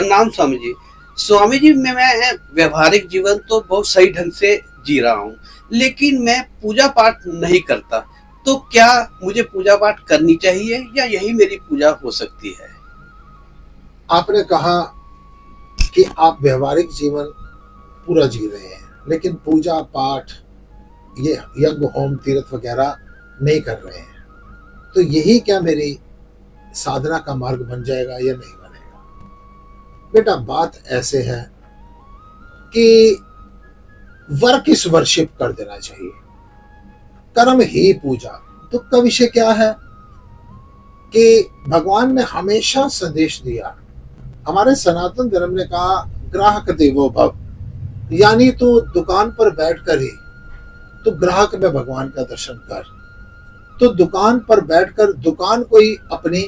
प्रणाम स्वामी जी। स्वामी जी, मैं व्यवहारिक जीवन तो बहुत सही ढंग से जी रहा हूँ, लेकिन मैं पूजा पाठ नहीं करता। तो क्या मुझे पूजा पाठ करनी चाहिए या यही मेरी पूजा हो सकती है? आपने कहा कि आप व्यवहारिक जीवन पूरा जी रहे हैं, लेकिन पूजा पाठ, ये यज्ञ होम तीर्थ वगैरह नहीं कर रहे हैं। तो यही क्या मेरी साधना का मार्ग बन जाएगा या नहीं बनेगा? बेटा, बात ऐसे है कि वर्क इस वर्शिप कर देना चाहिए, कर्म ही पूजा। दुख का विषय क्या है कि भगवान ने हमेशा संदेश दिया, हमारे सनातन धर्म ने कहा ग्राहक देवो भव, यानी तो दुकान पर बैठकर ही तो ग्राहक में भगवान का दर्शन कर। तो दुकान पर बैठकर दुकान को ही अपनी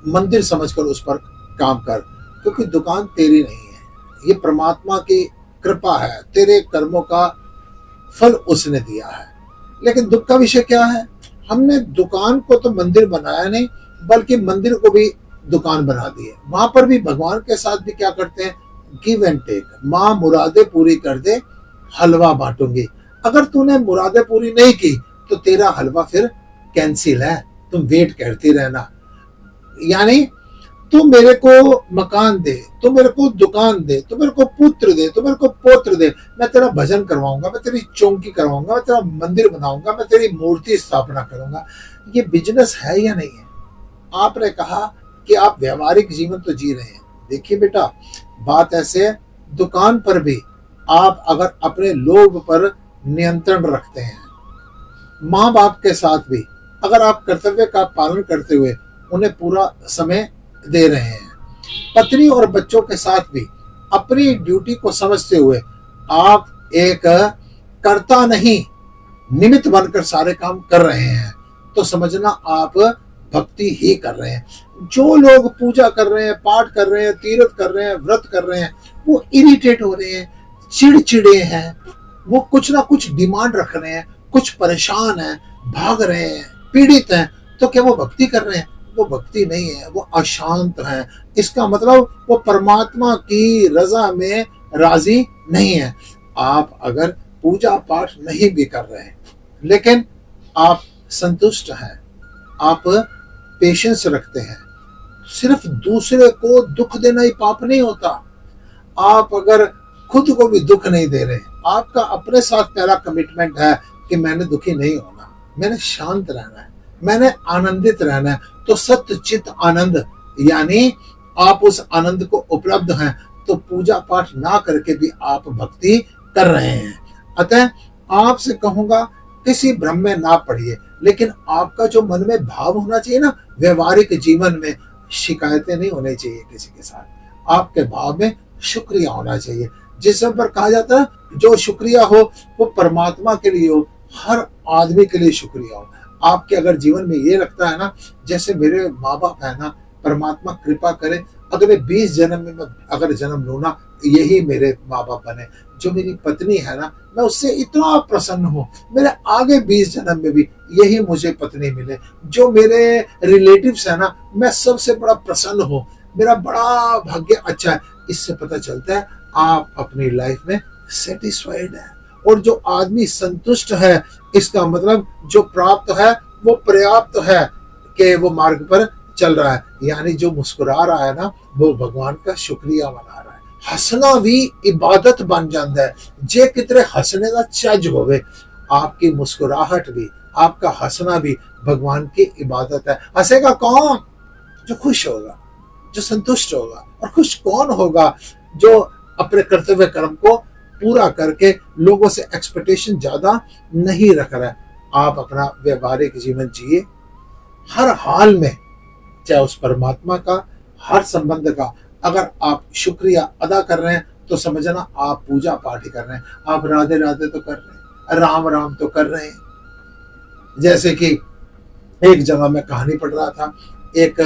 मंदिर समझकर उस पर काम कर, क्योंकि दुकान तेरी नहीं है, ये परमात्मा की कृपा है, तेरे कर्मों का फल उसने दिया है। लेकिन दुख का विषय क्या है, हमने दुकान को तो मंदिर बनाया नहीं, बल्कि मंदिर को भी दुकान बना दी है। वहां पर भी भगवान के साथ भी क्या करते हैं, गिव एंड टेक। माँ मुरादे पूरी कर दे, हलवा बांटूंगी। अगर तूने मुरादे पूरी नहीं की तो तेरा हलवा फिर कैंसिल है, तुम वेट करती रहना। यानी तू मेरे को मकान दे, तू मेरे को दुकान दे, तू मेरे को पुत्र दे, तू मेरे को पौत्र दे, मैं तेरा भजन करवाऊंगा, मैं तेरी चौकी करवाऊंगा, मैं तेरा मंदिर बनाऊंगा, मैं तेरी मूर्ति स्थापना करूंगा। ये बिजनेस है या नहीं है? आपने कहा कि आप व्यवहारिक जीवन तो जी रहे हैं। देखिए बेटा, बात ऐसे है, दुकान पर भी आप अगर अपने लोभ पर नियंत्रण रखते हैं, माँ बाप के साथ भी अगर आप कर्तव्य का पालन करते हुए उन्हें पूरा समय दे रहे हैं, पत्नी और बच्चों के साथ भी अपनी ड्यूटी को समझते हुए आप एक कर्ता नहीं निमित्त बनकर सारे काम कर रहे हैं, तो समझना आप भक्ति ही कर रहे हैं। जो लोग पूजा कर रहे हैं, पाठ कर रहे हैं, तीर्थ कर रहे हैं, व्रत कर रहे हैं, वो इरिटेट हो रहे हैं, चिड़चिड़े हैं, वो कुछ ना कुछ डिमांड रख रहे हैं, कुछ परेशान हैं, भाग रहे हैं, पीड़ित हैं, तो क्या वो भक्ति कर रहे हैं? वो भक्ति नहीं है, वो अशांत है। इसका मतलब वो परमात्मा की रजा में राजी नहीं है। आप अगर पूजा पाठ नहीं भी कर रहे हैं, लेकिन आप संतुष्ट हैं, आप पेशेंस रखते हैं, सिर्फ दूसरे को दुख देना ही पाप नहीं होता। आप अगर खुद को भी दुख नहीं दे रहे, आपका अपने साथ पहला कमिटमेंट है कि मैंने दुखी नहीं होना, मैंने शांत रहना है, मैंने आनंदित रहना है, तो सत्य चित आनंद, यानी आप उस आनंद को उपलब्ध हैं, तो पूजा पाठ ना करके भी आप भक्ति कर रहे हैं। अतः आपसे कहूंगा, किसी भ्रम में ना पड़िए, लेकिन आपका जो मन में भाव होना चाहिए ना, व्यवहारिक जीवन में शिकायतें नहीं होनी चाहिए किसी के साथ। आपके भाव में शुक्रिया होना चाहिए। जिस पर कहा जाता है जो शुक्रिया हो वो परमात्मा के लिए हो, हर आदमी के लिए शुक्रिया हो। आपके अगर जीवन में ये लगता है ना, जैसे मेरे माँ बाप है ना, परमात्मा कृपा करे अगले 20 जन्म में मैं अगर जन्म लूँ ना, यही मेरे माँ बाप बने। जो मेरी पत्नी है ना, मैं उससे इतना प्रसन्न हूँ, मेरे आगे 20 जन्म में भी यही मुझे पत्नी मिले। जो मेरे रिलेटिव्स है ना, मैं सबसे बड़ा प्रसन्न हूँ, मेरा बड़ा भाग्य अच्छा है। इससे पता चलता है आप अपनी लाइफ में सेटिस्फाइड है। और जो आदमी संतुष्ट है, इसका मतलब जो प्राप्त है वो पर्याप्त है कि वो मार्ग पर चल रहा है। यानी जो मुस्कुरा रहा है ना, वो भगवान का शुक्रिया मना रहा है। हंसना भी इबादत बन जाता है। जे कितने हंसने का चज होवे, आपकी मुस्कुराहट भी, आपका हंसना भी भगवान की इबादत है। हंसेगा कौन? जो खुश होगा, जो संतुष्ट होगा। और खुश कौन होगा? जो अपने कर्तव्य कर्म को पूरा करके लोगों से एक्सपेक्टेशन ज्यादा नहीं रख रहा है। आप अपना व्यवहारिक जीवन जिए, हर हाल में, चाहे उस परमात्मा का, हर संबंध का अगर आप शुक्रिया अदा कर रहे हैं, तो समझना आप पूजा पाठ ही कर रहे हैं। आप राधे राधे तो कर रहे हैं, राम राम तो कर रहे हैं। जैसे कि एक जगह मैं कहानी पढ़ रहा था, एक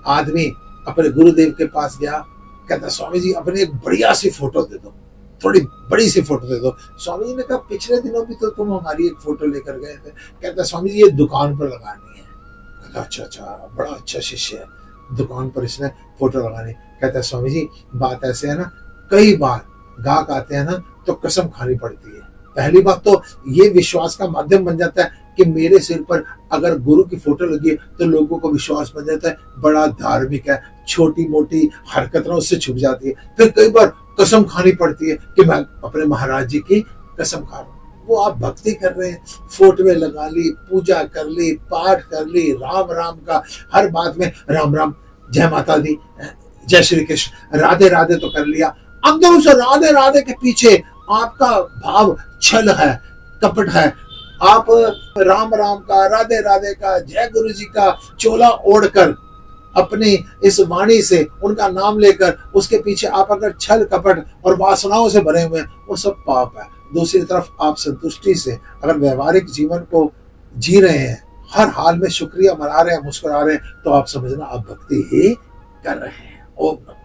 आदमी अपने गुरुदेव के पास गया, कहता स्वामी जी अपनी एक बढ़िया सी फोटो दे दो, थोड़ी बड़ी सी फोटो दे दो। स्वामी जी ने कहा पिछले दिनों भी तो तुम हमारी एक फोटो लेकर गए थे। कहता स्वामी जी ये दुकान पर लगानी है। कहता अच्छा अच्छा, बड़ा अच्छा शिष्य है, दुकान पर इसने फोटो लगानी। कहता है स्वामी जी बात ऐसे है ना, कई बार गाहक आते हैं ना तो कसम खानी पड़ती है। पहली बात तो ये विश्वास का माध्यम बन जाता है कि मेरे सिर पर अगर गुरु की फोटो लगी है तो लोगों को विश्वास बन जाता है बड़ा धार्मिक है, छोटी मोटी हरकत ना उससे छुप जाती है। फिर कई बार कसम खानी पड़ती है कि मैं अपने महाराज जी की कसम खा रहा हूँ। वो आप भक्ति कर रहे हैं, फोटोएं लगा ली, पूजा कर ली, पाठ कर ली, राम राम का हर बात में राम राम, जय माता दी, जय श्री कृष्ण, राधे राधे तो कर लिया। अंदर उस राधे राधे के पीछे आपका भाव छल है, कपट है। आप राम राम का, राधे राधे का, जय गुरु जी का चोला ओढ़कर अपनी इस वाणी से उनका नाम लेकर उसके पीछे आप अगर छल कपट और वासनाओं से भरे हुए हैं, वो सब पाप है। दूसरी तरफ आप संतुष्टि से अगर व्यवहारिक जीवन को जी रहे हैं, हर हाल में शुक्रिया मना रहे हैं, मुस्कुरा रहे हैं, तो आप समझना आप भक्ति ही कर रहे हैं। ओम नमः